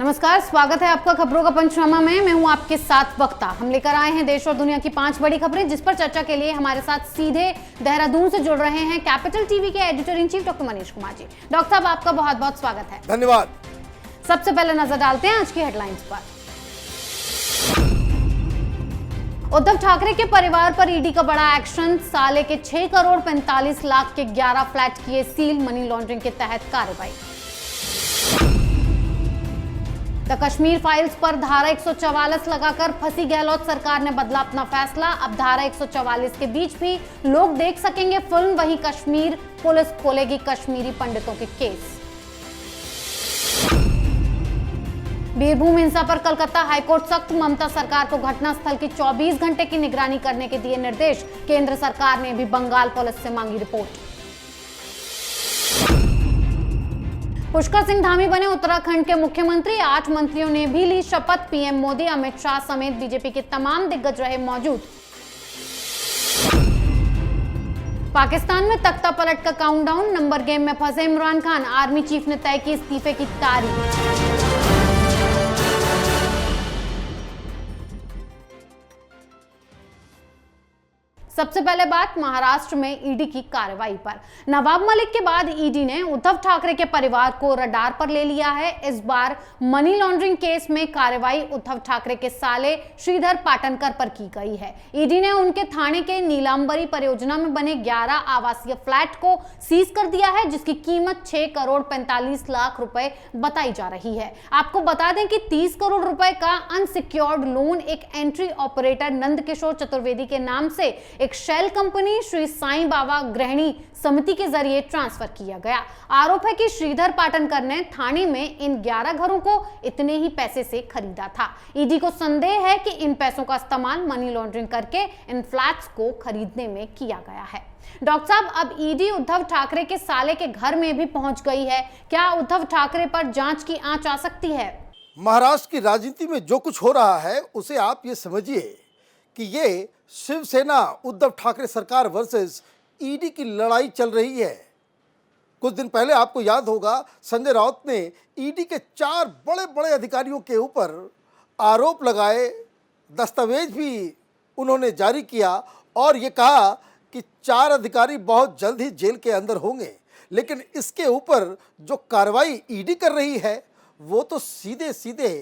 नमस्कार, स्वागत है आपका खबरों का पंचनामा में। मैं हूं आपके साथ वक्ता। हम लेकर आए हैं देश और दुनिया की 5 बड़ी खबरें, जिस पर चर्चा के लिए हमारे साथ सीधे देहरादून से जुड़ रहे हैं कैपिटल टीवी के editor in chief doctor Manish Kumar ji. Doctor साहब, आपका बहुत बहुत स्वागत है। धन्यवाद। सबसे पहले नजर डालते हैं आज की हेडलाइंस पर। उद्धव ठाकरे के परिवार पर ईडी का बड़ा एक्शन। साले के 6 करोड़ 45 लाख के 11 फ्लैट किए सील। मनी लॉन्ड्रिंग के तहत कार्रवाई। द कश्मीर फाइल्स पर धारा 144 लगाकर फंसी गहलोत सरकार ने बदला अपना फैसला। अब धारा 144 के बीच भी लोग देख सकेंगे फिल्म। वहीं कश्मीर पुलिस खोलेगी कश्मीरी पंडितों के केस। बीरभूम हिंसा पर कलकत्ता हाईकोर्ट सख्त। ममता सरकार को घटनास्थल की 24 घंटे की निगरानी करने के दिए निर्देश। केंद्र सरकार ने भी बंगाल पुलिस से मांगी रिपोर्ट। पुष्कर सिंह धामी बने उत्तराखंड के मुख्यमंत्री। 8 मंत्रियों ने भी ली शपथ। पीएम मोदी, अमित शाह समेत बीजेपी के तमाम दिग्गज रहे मौजूद। पाकिस्तान में तख्ता पलट का काउंटडाउन। नंबर गेम में फंसे इमरान खान। आर्मी चीफ ने तय की इस्तीफे की तारीख। सबसे पहले बात महाराष्ट्र में ईडी की कार्रवाई पर। नवाब मलिक के बाद ईडी ने उद्धव ठाकरे के परिवार को रडार पर ले लिया है। इस बार मनी लॉन्ड्रिंग केस में कार्रवाई उद्धव ठाकरे के साले श्रीधर पाटनकर पर की गई है। ईडी ने उनके थाने के नीलांबरी परियोजना में बने 11 आवासीय फ्लैट को सीज कर दिया है, जिसकी कीमत 6 करोड़ 45 लाख रुपए बताई जा रही है। आपको बता दें कि 30 करोड़ रुपए का अनसिक्योर्ड लोन एक एंट्री ऑपरेटर नंदकिशोर चतुर्वेदी के नाम से एक शेल कंपनी श्री साईं बाबा गृहिणी समिति के जरिए ट्रांसफर किया गया। आरोप है कि श्रीधर पाटनकर ने थाने में इन 11 घरों को इतने ही पैसे से खरीदा था। ईडी को संदेह है कि इन पैसों का इस्तेमाल मनी लॉन्ड्रिंग करके इन फ्लैट्स को खरीदने में किया गया है। डॉक्टर साहब, अब ईडी उद्धव ठाकरे के साले के घर में भी पहुंच गई है। क्या उद्धव ठाकरे पर जांच की आंच आ सकती है? महाराष्ट्र की राजनीति में जो कुछ हो रहा है उसे आप ये समझिए कि ये शिवसेना उद्धव ठाकरे सरकार वर्सेस ईडी की लड़ाई चल रही है। कुछ दिन पहले आपको याद होगा, संजय राउत ने ईडी के 4 बड़े बड़े अधिकारियों के ऊपर आरोप लगाए, दस्तावेज भी उन्होंने जारी किया और ये कहा कि 4 अधिकारी बहुत जल्द ही जेल के अंदर होंगे। लेकिन इसके ऊपर जो कार्रवाई ईडी कर रही है वो तो सीधे सीधे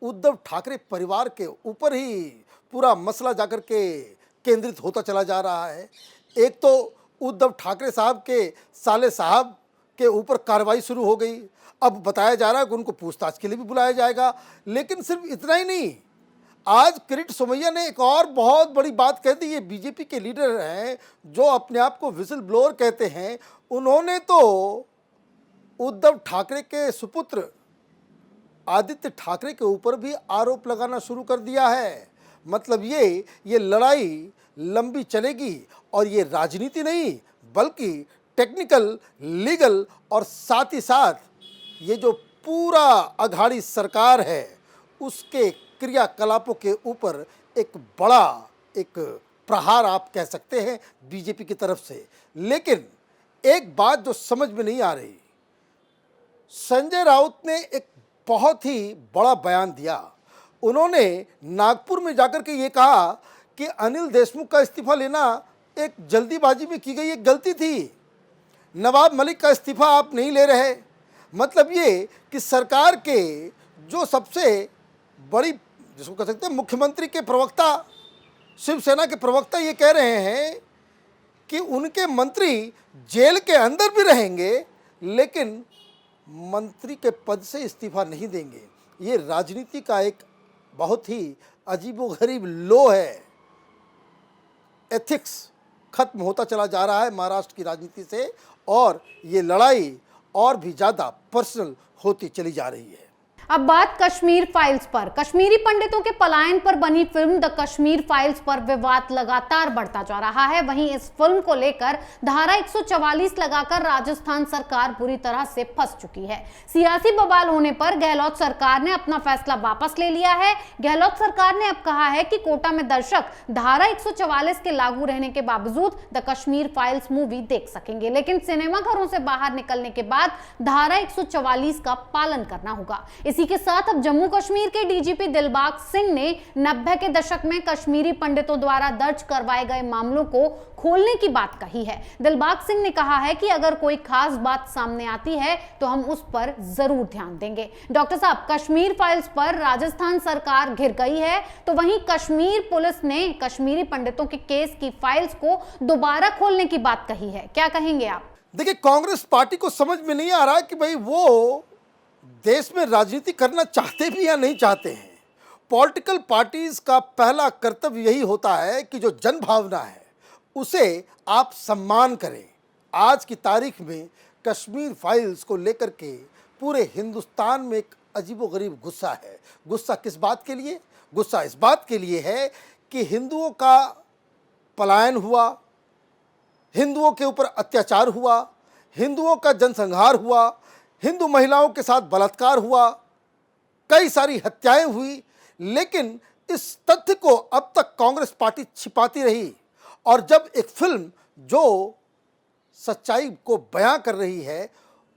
उद्धव ठाकरे परिवार के ऊपर ही पूरा मसला जाकर के केंद्रित होता चला जा रहा है। एक तो उद्धव ठाकरे साहब के साले साहब के ऊपर कार्रवाई शुरू हो गई। अब बताया जा रहा है कि उनको पूछताछ के लिए भी बुलाया जाएगा। लेकिन सिर्फ इतना ही नहीं, आज किरीट सोमैया ने एक और बहुत बड़ी बात कह दी। ये बीजेपी के लीडर हैं जो अपने आप को विजिल ब्लोअर कहते हैं। उन्होंने तो उद्धव ठाकरे के सुपुत्र आदित्य ठाकरे के ऊपर भी आरोप लगाना शुरू कर दिया है। मतलब ये लड़ाई लंबी चलेगी और ये राजनीति नहीं बल्कि टेक्निकल, लीगल और साथ ही साथ ये जो पूरा अघाड़ी सरकार है उसके क्रियाकलापों के ऊपर एक बड़ा प्रहार आप कह सकते हैं बीजेपी की तरफ से। लेकिन एक बात जो समझ में नहीं आ रही, संजय राउत ने एक बहुत ही बड़ा बयान दिया। उन्होंने नागपुर में जाकर के ये कहा कि अनिल देशमुख का इस्तीफा लेना एक जल्दीबाजी में की गई एक गलती थी। नवाब मलिक का इस्तीफा आप नहीं ले रहे। मतलब ये कि सरकार के जो सबसे बड़ी, जिसको कह सकते हैं मुख्यमंत्री के प्रवक्ता, शिवसेना के प्रवक्ता, ये कह रहे हैं कि उनके मंत्री जेल के अंदर भी रहेंगे लेकिन मंत्री के पद से इस्तीफा नहीं देंगे। ये राजनीति का एक बहुत ही अजीबोगरीब लो है। एथिक्स खत्म होता चला जा रहा है महाराष्ट्र की राजनीति से और ये लड़ाई और भी ज़्यादा पर्सनल होती चली जा रही है। अब बात कश्मीर फाइल्स पर। कश्मीरी पंडितों के पलायन पर बनी फिल्म द कश्मीर फाइल्स पर विवाद लगातार बढ़ता जा रहा है। वहीं इस फिल्म को लेकर धारा 144 लगाकर राजस्थान सरकार बुरी तरह से फंस चुकी है। सियासी बवाल होने पर गहलोत सरकार ने अपना फैसला वापस ले लिया है। गहलोत सरकार ने अब कहा है कि कोटा में दर्शक धारा 144 के लागू रहने के बावजूद द कश्मीर फाइल्स मूवी देख सकेंगे, लेकिन सिनेमा घरों से बाहर निकलने के बाद धारा 144 का पालन करना होगा। इसी के साथ अब जम्मू कश्मीर के डीजीपी दिलबाग सिंह ने 90 के दशक में कश्मीरी पंडितों द्वारा दर्ज करवाए गए मामलों को खोलने की बात कही है। दिलबाग सिंह ने कहा है कि अगर कोई खास बात सामने आती है तो हम उस पर जरूर ध्यान देंगे। डॉक्टर साहब, कश्मीर फाइल्स पर राजस्थान सरकार घिर गई है, तो वहीं कश्मीर पुलिस ने कश्मीरी पंडितों के केस की फाइल्स को दोबारा खोलने की बात कही है। क्या कहेंगे आप? देखिए, कांग्रेस पार्टी को समझ में नहीं आ रहा कि भाई वो देश में राजनीति करना चाहते भी या नहीं चाहते हैं। पॉलिटिकल पार्टीज का पहला कर्तव्य यही होता है कि जो जन भावना है उसे आप सम्मान करें। आज की तारीख में कश्मीर फाइल्स को लेकर के पूरे हिंदुस्तान में एक अजीबोगरीब गुस्सा है। गुस्सा किस बात के लिए? गुस्सा इस बात के लिए है कि हिंदुओं का पलायन हुआ, हिंदुओं के ऊपर अत्याचार हुआ, हिंदुओं का जनसंहार हुआ, हिंदू महिलाओं के साथ बलात्कार हुआ, कई सारी हत्याएं हुई, लेकिन इस तथ्य को अब तक कांग्रेस पार्टी छिपाती रही। और जब एक फिल्म जो सच्चाई को बयां कर रही है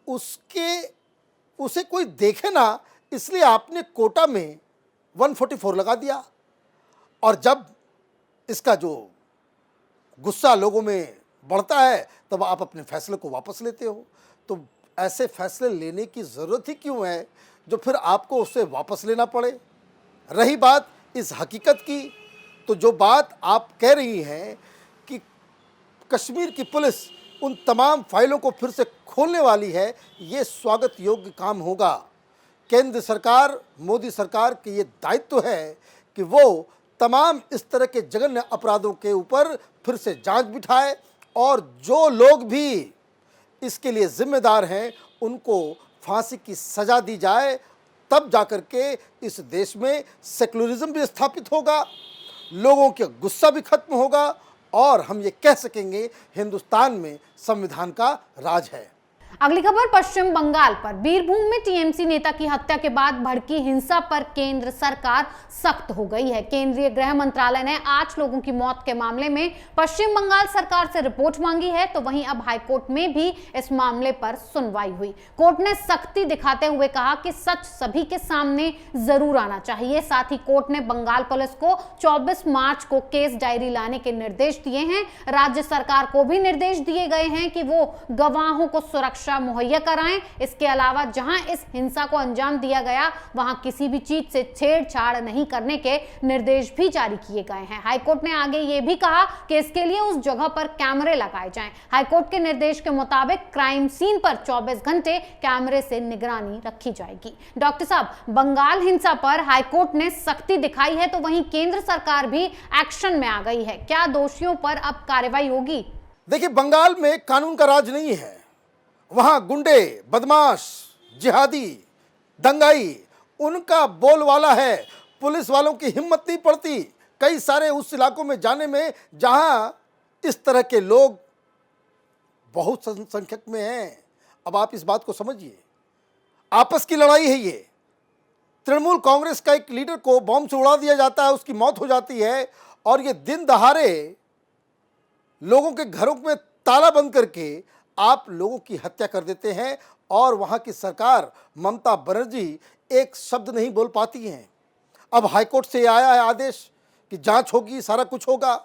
उसे कोई देखे ना, इसलिए आपने कोटा में 144 लगा दिया। और जब इसका जो गुस्सा लोगों में बढ़ता है तब आप अपने फैसले को वापस लेते हो। तो ऐसे फैसले लेने की ज़रूरत ही क्यों है जो फिर आपको उसे वापस लेना पड़े? रही बात इस हकीकत की, तो जो बात आप कह रही हैं कि कश्मीर की पुलिस उन तमाम फाइलों को फिर से खोलने वाली है, ये स्वागत योग्य काम होगा। केंद्र सरकार, मोदी सरकार के ये दायित्व है कि वो तमाम इस तरह के जघन्य अपराधों के ऊपर फिर से जांच बिठाए और जो लोग भी इसके लिए जिम्मेदार हैं उनको फांसी की सजा दी जाए। तब जाकर के इस देश में सेकुलरिज्म भी स्थापित होगा, लोगों का गुस्सा भी खत्म होगा और हम ये कह सकेंगे हिंदुस्तान में संविधान का राज है। अगली खबर पश्चिम बंगाल पर। बीरभूम में टीएमसी नेता की हत्या के बाद भड़की हिंसा पर केंद्र सरकार सख्त हो गई है। केंद्रीय गृह मंत्रालय ने 8 लोगों की मौत के मामले में पश्चिम बंगाल सरकार से रिपोर्ट मांगी है, तो वहीं अब हाईकोर्ट में भी इस मामले पर सुनवाई हुई। कोर्ट ने सख्ती दिखाते हुए कहा कि सच सभी के सामने जरूर आना चाहिए। साथ ही कोर्ट ने बंगाल पुलिस को 24 मार्च को केस डायरी लाने के निर्देश दिए हैं। राज्य सरकार को भी निर्देश दिए गए हैं कि वो गवाहों को सुरक्षा मुहैया कराएं। इसके अलावा जहां इस हिंसा को अंजाम दिया गया वहां किसी भी चीज से छेड़छाड़ नहीं करने के निर्देश भी जारी किए गए हैं। हाईकोर्ट ने आगे ये भी कहा कि इसके लिए उस जगह पर कैमरे लगाए जाएं। हाईकोर्ट के निर्देश के मुताबिक क्राइम सीन पर 24 घंटे कैमरे से निगरानी रखी जाएगी। डॉक्टर साहब, बंगाल हिंसा पर हाईकोर्ट ने सख्ती दिखाई है, तो वहीं केंद्र सरकार भी एक्शन में आ गई है। क्या दोषियों पर अब कार्रवाई होगी? देखिए, बंगाल में कानून का राज नहीं है। वहां गुंडे, बदमाश, जिहादी, दंगाई उनका बोलवाला है। पुलिस वालों की हिम्मत नहीं पड़ती कई सारे उस इलाकों में जाने में जहां इस तरह के लोग बहुत संख्यक में हैं। अब आप इस बात को समझिए, आपस की लड़ाई है ये। तृणमूल कांग्रेस का एक लीडर को बॉम्ब से उड़ा दिया जाता है, उसकी मौत हो जाती है, और ये दिन दहाड़े लोगों के घरों में ताला बंद करके आप लोगों की हत्या कर देते हैं। और वहां की सरकार ममता बनर्जी एक शब्द नहीं बोल पाती हैं। अब हाईकोर्ट से आया है आदेश कि जांच होगी, सारा कुछ होगा।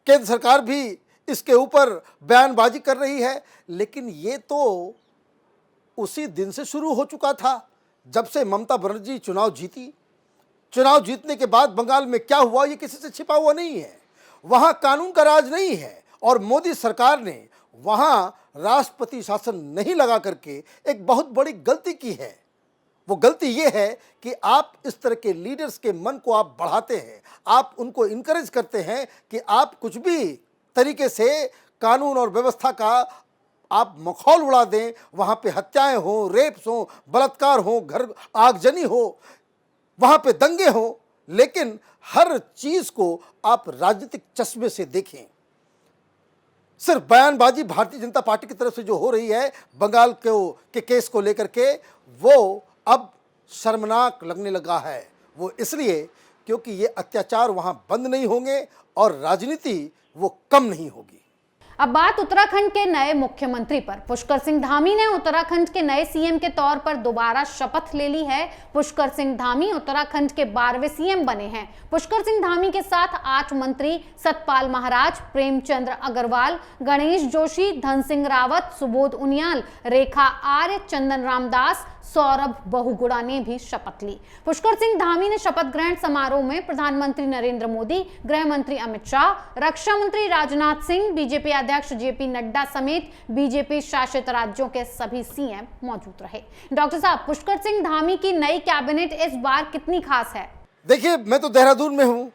केंद्र सरकार भी इसके ऊपर बयानबाजी कर रही है, लेकिन ये तो उसी दिन से शुरू हो चुका था जब से ममता बनर्जी चुनाव जीती। चुनाव जीतने के बाद बंगाल में क्या हुआ ये किसी से छिपा हुआ नहीं है। वहां कानून का राज नहीं है और मोदी सरकार ने वहां राष्ट्रपति शासन नहीं लगा करके एक बहुत बड़ी गलती की है। वो गलती ये है कि आप इस तरह के लीडर्स के मन को आप बढ़ाते हैं, आप उनको इनकरेज करते हैं कि आप कुछ भी तरीके से कानून और व्यवस्था का आप मखौल उड़ा दें। वहाँ पे हत्याएं हो, रेप्स हो, बलात्कार हो, घर आगजनी हो, वहाँ पे दंगे हो, लेकिन हर चीज़ को आप राजनीतिक चश्मे से देखें। सिर्फ बयानबाजी भारतीय जनता पार्टी की तरफ से जो हो रही है बंगाल के केस को लेकर के, वो अब शर्मनाक लगने लगा है। वो इसलिए क्योंकि ये अत्याचार वहाँ बंद नहीं होंगे और राजनीति वो कम नहीं होगी। अब बात उत्तराखंड के नए मुख्यमंत्री पर। पुष्कर सिंह धामी ने उत्तराखंड के नए सीएम के तौर पर दोबारा शपथ ले ली है। पुष्कर सिंह धामी उत्तराखंड के 12वें सीएम बने हैं। पुष्कर सिंह धामी के साथ 8 मंत्री सतपाल महाराज, प्रेमचंद्र अग्रवाल, गणेश जोशी, धन सिंह रावत, सुबोध उनियाल, रेखा आर्य, चंदन रामदास, सौरभ बहुगुणा ने भी शपथ ली। पुष्कर सिंह धामी ने शपथ ग्रहण समारोह में प्रधानमंत्री नरेंद्र मोदी, गृह मंत्री अमित शाह, रक्षा मंत्री राजनाथ सिंह, बीजेपी अध्यक्ष जेपी नड्डा समेत बीजेपी शासित राज्यों के सभी सीएम मौजूद रहे। डॉक्टर साहब, पुष्कर सिंह धामी की नई कैबिनेट इस बार कितनी खास है? देखिए, मैं तो देहरादून में हूँ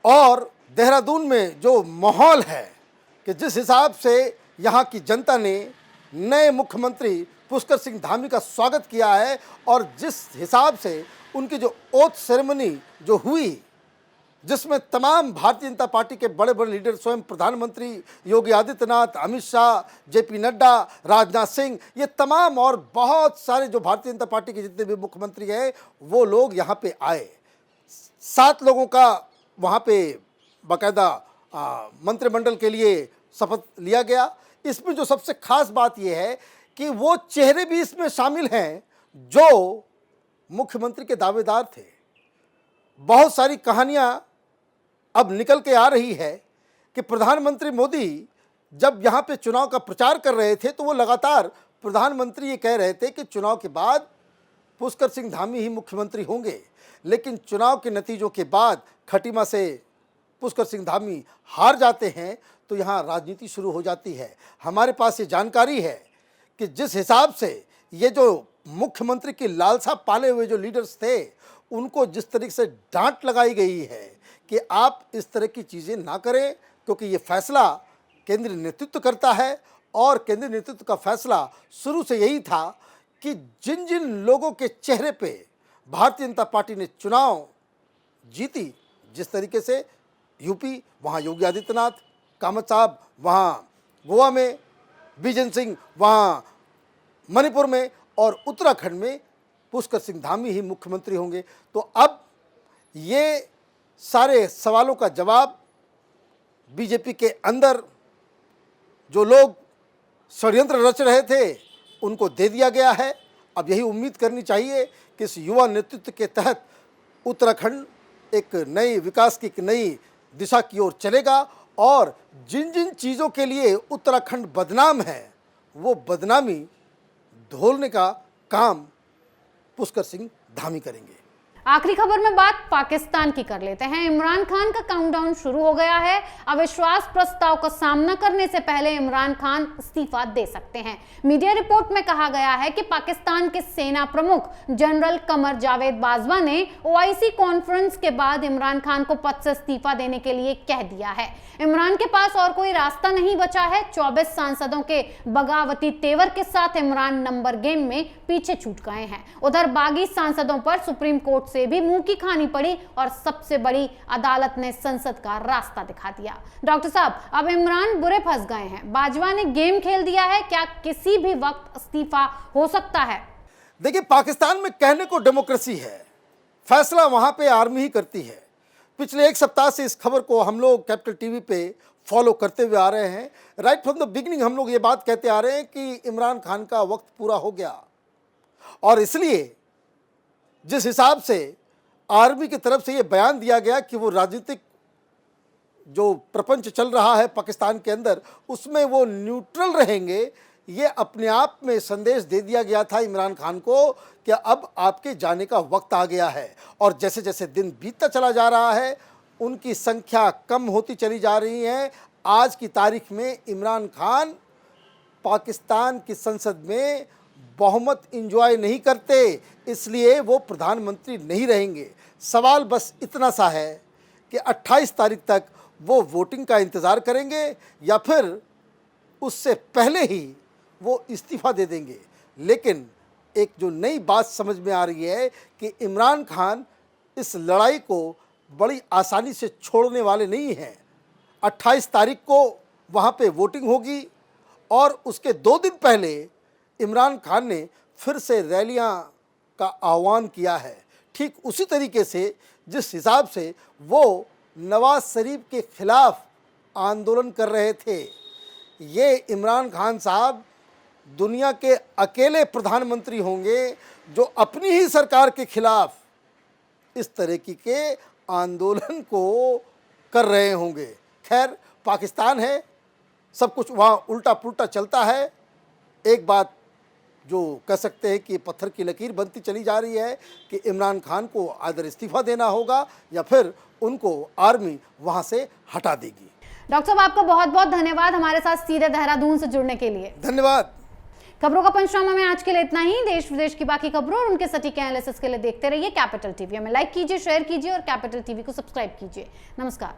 और देहरादून में जो माहौल है कि जिस हिसाब से यहाँ की जनता ने नए मुख्यमंत्री पुष्कर सिंह धामी का स्वागत किया है और जिस हिसाब से उनकी जो ओथ सेरेमनी जो हुई, जिसमें तमाम भारतीय जनता पार्टी के बड़े बड़े लीडर, स्वयं प्रधानमंत्री योगी आदित्यनाथ, अमित शाह, जेपी नड्डा, राजनाथ सिंह, ये तमाम और बहुत सारे जो भारतीय जनता पार्टी के जितने भी मुख्यमंत्री हैं वो लोग यहाँ पे आए। 7 लोगों का वहाँ पे बाकायदा मंत्रिमंडल के लिए शपथ लिया गया। इसमें जो सबसे खास बात यह है कि वो चेहरे भी इसमें शामिल हैं जो मुख्यमंत्री के दावेदार थे। बहुत सारी कहानियां अब निकल के आ रही है कि प्रधानमंत्री मोदी जब यहाँ पे चुनाव का प्रचार कर रहे थे तो वो लगातार प्रधानमंत्री ये कह रहे थे कि चुनाव के बाद पुष्कर सिंह धामी ही मुख्यमंत्री होंगे, लेकिन चुनाव के नतीजों के बाद खटीमा से पुष्कर सिंह धामी हार जाते हैं तो यहाँ राजनीति शुरू हो जाती है। हमारे पास ये जानकारी है कि जिस हिसाब से ये जो मुख्यमंत्री की लालसा पाले हुए जो लीडर्स थे उनको जिस तरीके से डांट लगाई गई है कि आप इस तरह की चीज़ें ना करें, क्योंकि ये फैसला केंद्रीय नेतृत्व करता है और केंद्रीय नेतृत्व का फैसला शुरू से यही था कि जिन जिन लोगों के चेहरे पे भारतीय जनता पार्टी ने चुनाव जीती, जिस तरीके से यूपी वहाँ योगी आदित्यनाथ, कामत साहब वहाँ गोवा में, बिजेंद्र सिंह वहाँ मणिपुर में और उत्तराखंड में पुष्कर सिंह धामी ही मुख्यमंत्री होंगे। तो अब ये सारे सवालों का जवाब बीजेपी के अंदर जो लोग षड्यंत्र रच रहे थे उनको दे दिया गया है। अब यही उम्मीद करनी चाहिए कि इस युवा नेतृत्व के तहत उत्तराखंड एक नई विकास की एक नई दिशा की ओर चलेगा और जिन जिन चीज़ों के लिए उत्तराखंड बदनाम है वो बदनामी धोलने का काम पुष्कर सिंह धामी करेंगे। आखिरी खबर में बात पाकिस्तान की कर लेते हैं। इमरान खान का काउंटडाउन शुरू हो गया है। अविश्वास प्रस्ताव का सामना करने से पहले इमरान खान इस्तीफा दे सकते हैं। मीडिया रिपोर्ट में कहा गया है कि पाकिस्तान के सेना प्रमुख जनरल कमर जावेद बाजवा ने ओआईसी कॉन्फ्रेंस के बाद इमरान खान को पद से इस्तीफा देने के लिए कह दिया है। इमरान के पास और कोई रास्ता नहीं बचा है। 24 सांसदों के बगावती तेवर के साथ इमरान नंबर गेम में पीछे छूट गए हैं। उधर बागी सांसदों पर सुप्रीम कोर्ट से भी मुंह की खानी पड़ी और सबसे बड़ी अदालत ने संसद का रास्ता दिखा दिया। डॉक्टर साहब, अब इमरान बुरे फंस गए हैं। बाजवा ने गेम खेल दिया है, क्या किसी भी वक्त इस्तीफा हो सकता है? देखिए, पाकिस्तान में कहने को डेमोक्रेसी है, फैसला वहां पे आर्मी ही करती है। पिछले 1 सप्ताह से इस खबर को हम लोग कैपिटल टीवी पे फॉलो करते हुए आ रहे हैं। राइट फ्रॉम द बिगिनिंग हम लोग ये बात कहते आ रहे हैं कि इमरान खान का वक्त पूरा हो गया और इसलिए जिस हिसाब से आर्मी की तरफ से ये बयान दिया गया कि वो राजनीतिक जो प्रपंच चल रहा है पाकिस्तान के अंदर उसमें वो न्यूट्रल रहेंगे, ये अपने आप में संदेश दे दिया गया था इमरान खान को कि अब आपके जाने का वक्त आ गया है। और जैसे जैसे दिन बीतता चला जा रहा है उनकी संख्या कम होती चली जा रही है। आज की तारीख में इमरान खान पाकिस्तान की संसद में बहुमत इंजॉय नहीं करते, इसलिए वो प्रधानमंत्री नहीं रहेंगे। सवाल बस इतना सा है कि 28 तारीख तक वो वोटिंग का इंतज़ार करेंगे या फिर उससे पहले ही वो इस्तीफ़ा दे देंगे। लेकिन एक जो नई बात समझ में आ रही है कि इमरान खान इस लड़ाई को बड़ी आसानी से छोड़ने वाले नहीं हैं। 28 तारीख को वहाँ पे वोटिंग होगी और उसके 2 दिन पहले इमरान खान ने फिर से रैलियां का आह्वान किया है, ठीक उसी तरीके से जिस हिसाब से वो नवाज शरीफ के खिलाफ आंदोलन कर रहे थे। ये इमरान खान साहब दुनिया के अकेले प्रधानमंत्री होंगे जो अपनी ही सरकार के खिलाफ इस तरीके के आंदोलन को कर रहे होंगे। खैर, पाकिस्तान है, सब कुछ वहाँ उल्टा पुल्टा चलता है। एक बात जो कह सकते हैं कि पत्थर की लकीर बनती चली जा रही है कि इमरान खान को आदर इस्तीफा देना होगा या फिर उनको आर्मी वहाँ से हटा देगी। डॉक्टर साहब, आपका बहुत बहुत धन्यवाद हमारे साथ सीधे देहरादून से जुड़ने के लिए। धन्यवाद। खबरों का पंचनामा में आज के लिए इतना ही। देश विदेश की बाकी खबरों और उनके सटीक एनालिसिस के लिए देखते रहिए कैपिटल टीवी। हमें लाइक कीजिए, शेयर कीजिए और कैपिटल टीवी को सब्सक्राइब कीजिए। नमस्कार।